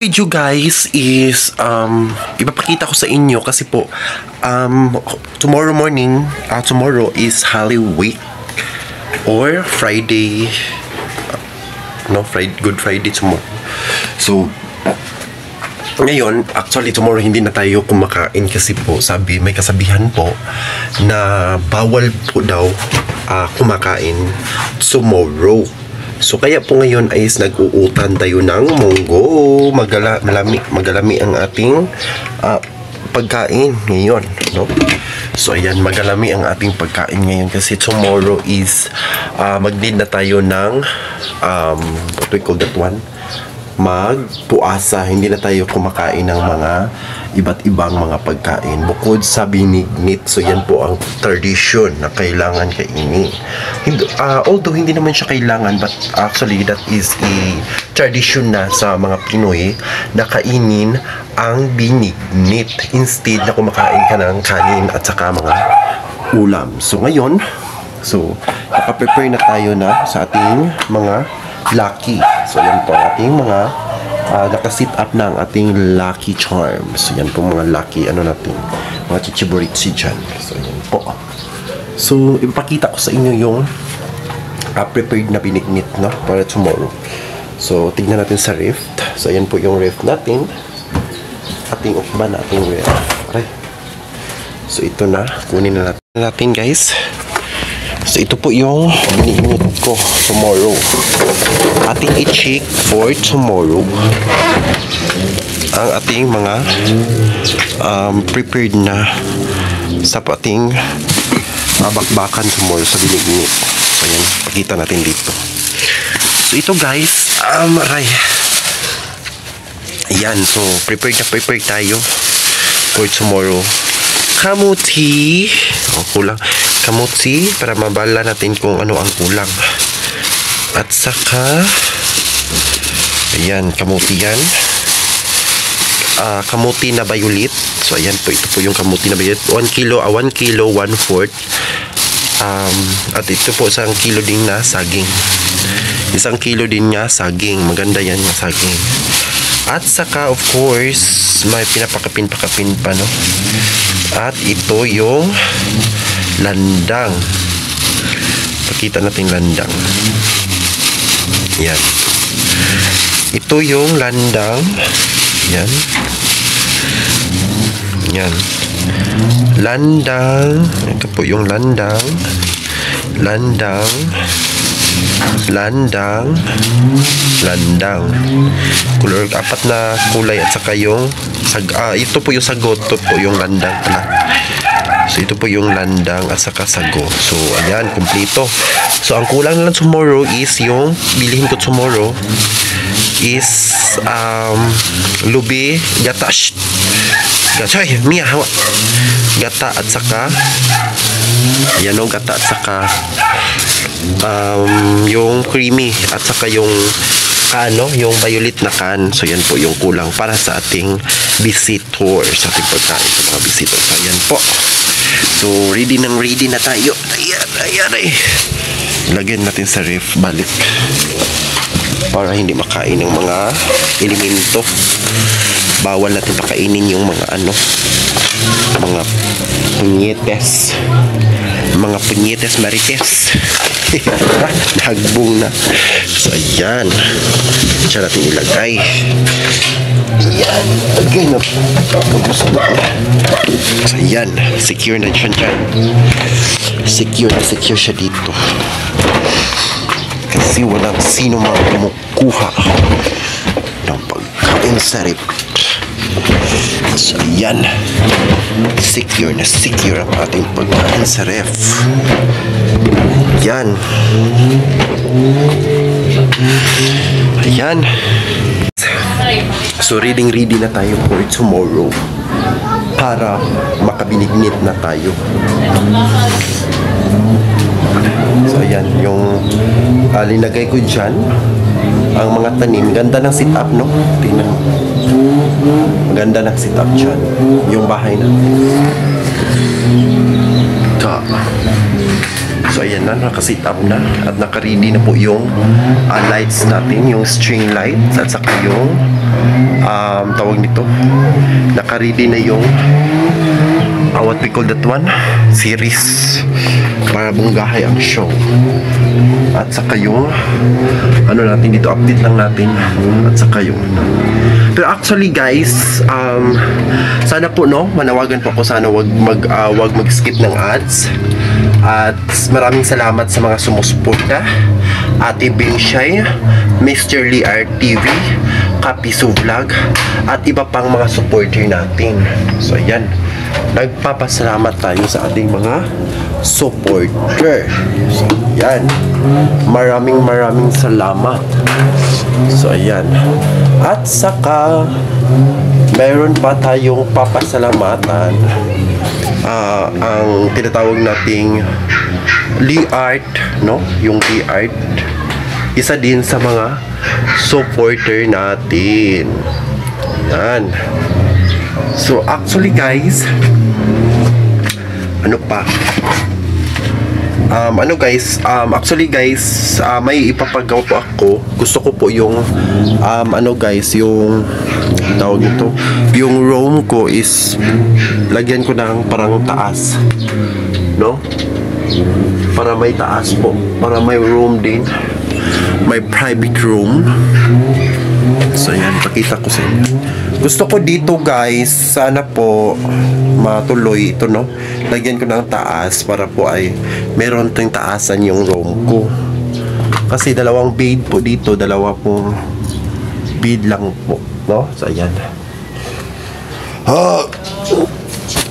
Video guys is ipapakita ko sa inyo kasi po tomorrow morning, tomorrow is Holy Week or Friday, Good Friday tomorrow. So ngayon, actually tomorrow hindi na tayo kumakain kasi po may kasabihan po na bawal po daw kumakain tomorrow. So kaya po ngayon ay nag-uutan tayo ng munggo. Magalami ang ating pagkain ngayon, no? So ayan, magalami ang ating pagkain ngayon kasi tomorrow is mag-need na tayo ng what we call that one? Magpuasa. Hindi na tayo kumakain ng mga iba't ibang mga pagkain bukod sa binignit. So yan po ang tradition na kailangan kainin. Although hindi naman siya kailangan, but actually that is a tradition na sa mga Pinoy na kainin ang binignit instead na kumakain ka ng kanin at saka mga ulam. So ngayon, nakaprepare na tayo na sa ating mga lucky. So yan po ang ating mga nakasit up na ang ating lucky charms. So yan po mga lucky natin, mga chichiburitsi dyan. So yan po. So ipakita ko sa inyo yung prepared na binignit, no, para tomorrow. So tignan natin sa ref. So yan po yung ref natin, ating ukban, ating ref. Okay. So ito na, kunin na natin guys. So ito po yung binignit ko tomorrow. Ating i-check for tomorrow ang ating mga prepared na sa ating bakbakan tomorrow sa binignit. So yan, pakita natin dito. So ito guys, ayan, so prepared tayo for tomorrow. Kamuti, kulang kamuti para mabala natin kung ano ang kulang. At saka ayan, kamuti yan. Kamuti na violet. So ayan po, ito po yung kamuti na violet. 1 kilo, 1 kilo, 1/4. At ito po 1 kilo din na saging. 1 kilo din niya saging. Maganda yan yung saging. At saka of course may pinapakapin pa, no? At ito yung landang. Pakita natin landang. Yan. Ito yung landang. Yan. Yan. Landang. Ito po yung landang. Landang. Kulor, 4 na kulay at saka yung ito po yung sagot. Ito po yung landang pala. So ito po yung landang at saka sago. So ayan, kumpleto. So ang kulang lang tomorrow is yung bilihin ko tomorrow is lubi, gata, gata at saka yan o, gata at saka yung creamy at saka yung yung violet na can. So yan po yung kulang para sa ating visitor, sa ating pagkain sa mga visitor. So yan po. So ready na tayo. Ayan. Lagyan natin sa ref balik para hindi makain ng mga elemento. Bawal natin pakainin yung mga mga punyetes marites. Nahagbong na. So ayan, siya natin ilagay. Ayan, lagay na. So ayan, secure na siya dyan. Secure siya dito kasi walang sino mang kumukuha ng pagkain sa rep. So ayan, secure ang ating pagkain sa ref. Yan. Ayan. So ready na tayo for tomorrow para makabinignit na tayo. So ayan, yung linagay ko dyan ang mga tanim. Ganda ng sit up, no? Tingnan mo. Maganda ng sit up dyan yung bahay na. So ayan na, naka-sit up na at naka-ready na po yung lights natin, yung string lights at saka yung dito. Naka-ready na yung what we call that one? Series. Para bunggahay ang show. At saka yung ano natin dito, update lang natin. At saka yung pero actually guys, sana po no, manawagan po ako, sana wag mag-skip ng ads. At maraming salamat sa mga sumusuporta. Ate Binshay, Mr. Lee RTV, Kapiso Vlog, at iba pang mga supporter natin. So ayan, nagpapasalamat tayo sa ating mga supporter. So ayan, maraming salamat. So ayan, at saka meron pa tayong papasalamatan, ang tinatawag nating Lee Art, no? Yung Lee Art, isa din sa mga supporter natin. Yan. So actually guys, ano pa? Actually guys, may ipapagawa po ako. Gusto ko po yung yung tawag nito, yung room ko is lagyan ko ng parang taas, no? Para may taas po, para may room din, may private room. So yan, pakita ko sa inyo. Gusto ko dito guys, sana po matuloy ito, no? Lagyan ko ng taas para po ay meron tayong taasan yung room ko. Kasi dalawang bed po dito, dalawa pong bed lang po, no? So ayan.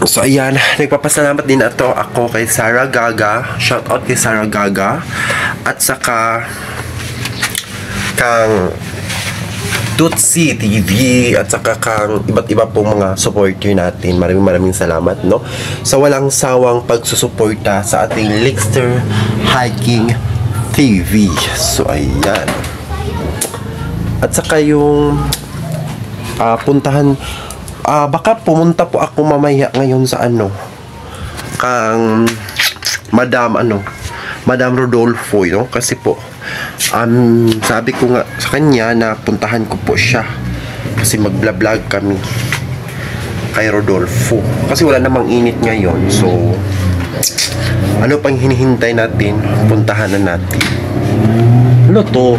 So ayan, nagpapasalamat din ako kay Sarah Gaga. Shout out kay Sarah Gaga. At saka kang Tutsi TV, at saka kang iba't iba pong mga supporter natin. Maraming salamat, no? Sa walang sawang pagsusuporta sa ating Lixter Hiking TV. So ayan. At saka yung puntahan, baka pumunta po ako mamaya ngayon sa kang Madam Rodolfo, no? Kasi po sabi ko nga sa kanya na puntahan ko po siya kasi magla-vlog kami kay Rodolfo, kasi wala namang init ngayon. So ano pang hinihintay natin? Puntahan na natin. Ano to?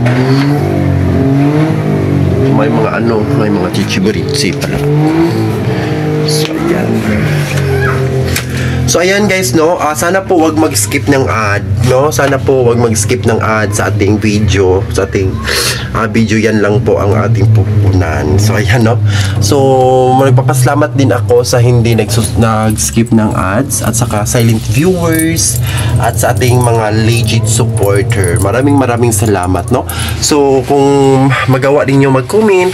May mga chichiburitsi pala. So ayan guys, no, sana po wag mag-skip ng ad, no? Sana po wag mag-skip ng ad sa ating video, sa ating video. Yan lang po ang ating pupunan. So ayan, no. So magpapasalamat din ako sa hindi nag-skip ng ads, at saka silent viewers, at sa ating mga legit supporter. Maraming salamat, no. So kung magawa din niyo mag-comment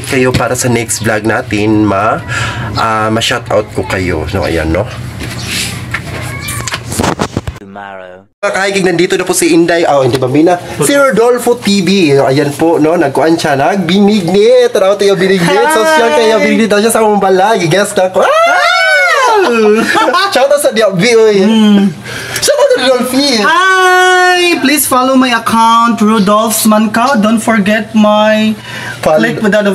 kayo para sa next vlog natin, ma-shoutout ko kayo. So ayan, no. Mga kahigig, nandito na po si Inday, hindi ba Mina? Si Rodolfo TV. Ayan po, no, nagkuhan siya, nagbinignit. Taraw tayo binignit. Social kaya binignit daw siya sa mong balag. I-guess na ko. Shout out sa Diabi, oy. Shout out to Rodolfo. Hi! Please follow my account, Rudolph's Mancao. Don't forget my click with the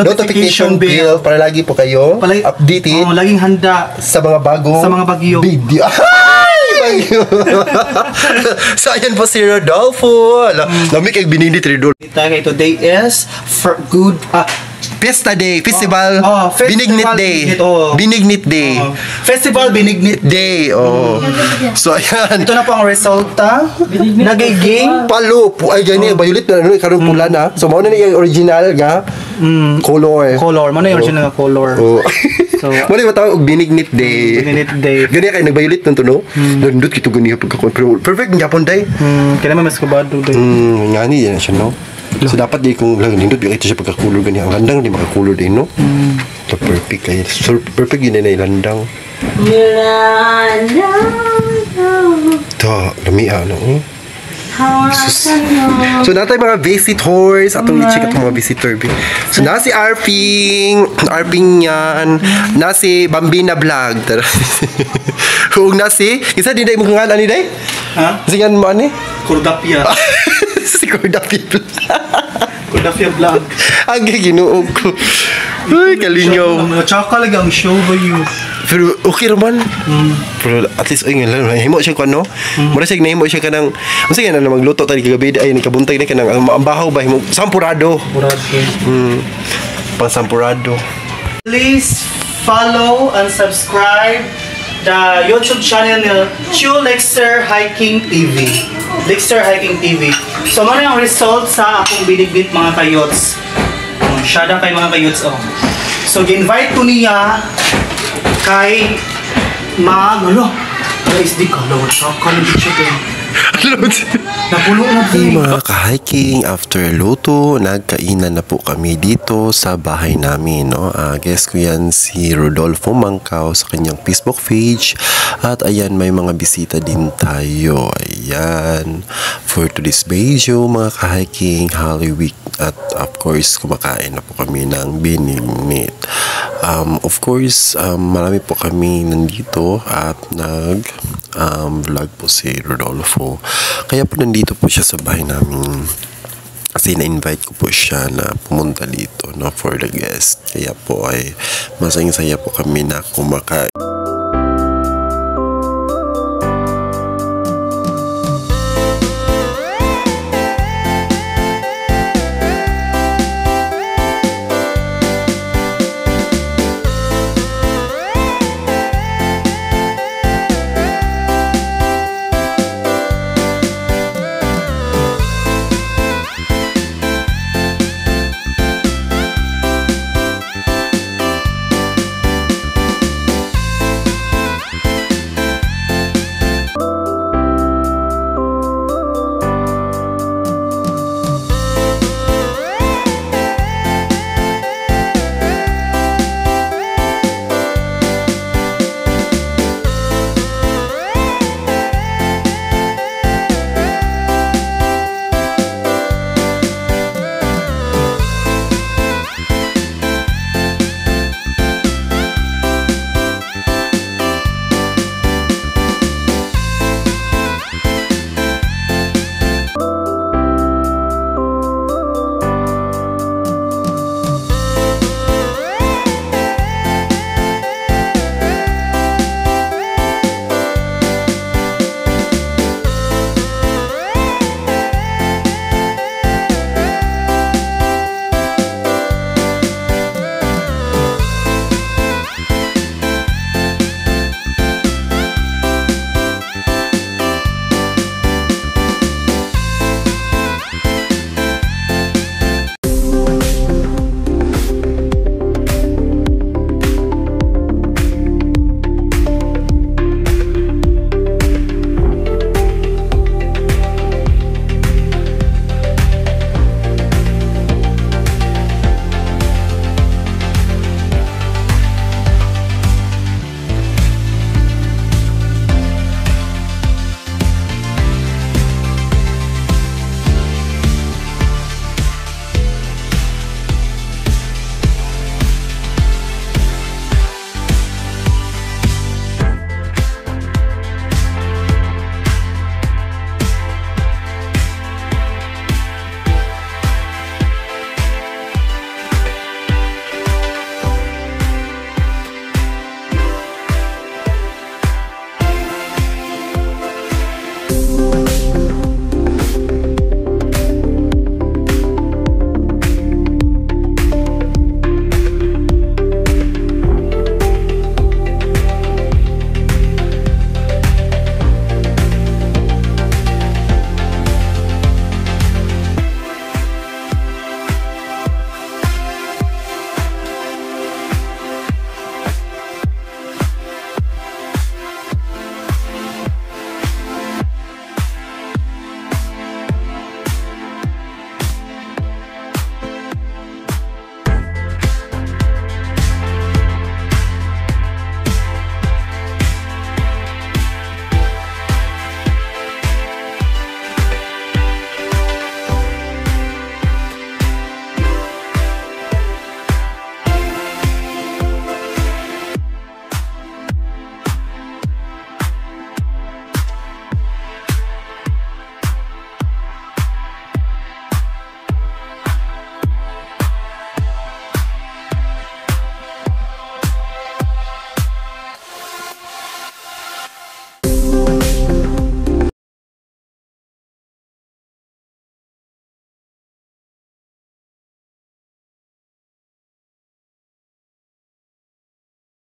notification bell para lagi po kayo updated. Laging handa sa mga bagong video. So ayan po si Rodolfo. Lamig kay bininit Rodolfo. Today is good Fiesta Day, Festival, Binignit Day. Binignit Day. Festival Binignit Day. So ayan. Ito na po ang resulta. Nagiging palo po ay gani violet na karong pula na. So mao na yung original ga color. Mao na yung original nga color. So wala ba tawag Binignit Day. Binignit Day. Gani kay nag-violet nang tuno. Nandot kito gani pagka perfect gyapon day. Kaya naman mas kabado day. Ngani yan siya, no. So dapat di kung lang nindot ito siya pagka-color gani ang landang di maka-color din, no. So perfect kay perfect yun na landang. Ta lami no. So natay mga visitors, atong i-check atong mga visitor. So na si Arping yan, na si Bambina Vlog. Kung na si isa din day mo ngalan ni day? Ha? Singan mo ani? Cordapia. Si Cordapia. Cordapia Vlog. Ang ginuog ko. Ay, kalingaw. Tsaka lagi ang show ba yun? Pero okay naman. Pero at least ay nga lang himo siya ko ano. Mura siya nahimo siya kanang unsa nga na magluto tadi kagabi ay ni kabuntag ni kanang ang bahaw ba himo sampurado. Pang sampurado. Please follow and subscribe the YouTube channel ni Chu Lexer Hiking TV. Lexer Hiking TV. So ano yung result sa akong binigbit mga kayots? Shada kay mga kayots oh. So gi-invite ko niya kay SD ka lawa sa kanang chicken. Napuno na po. Mga ka-hiking, after luto, nagkainan na po kami dito sa bahay namin. No? Guess ko yan si Rodolfo Mangkaw sa kanyang Facebook page. At ayan, may mga bisita din tayo. Ayan. For today's video, mga ka-hiking, Holy Week. At of course, kumakain na po kami ng binignit. Of course, marami po kami nandito at vlog po si Rodolfo. Kaya po nandito po siya sa bahay namin. Kasi na-invite ko po siya na pumunta dito, no, for the guest. Kaya po ay masayang-saya po kami na kumakain.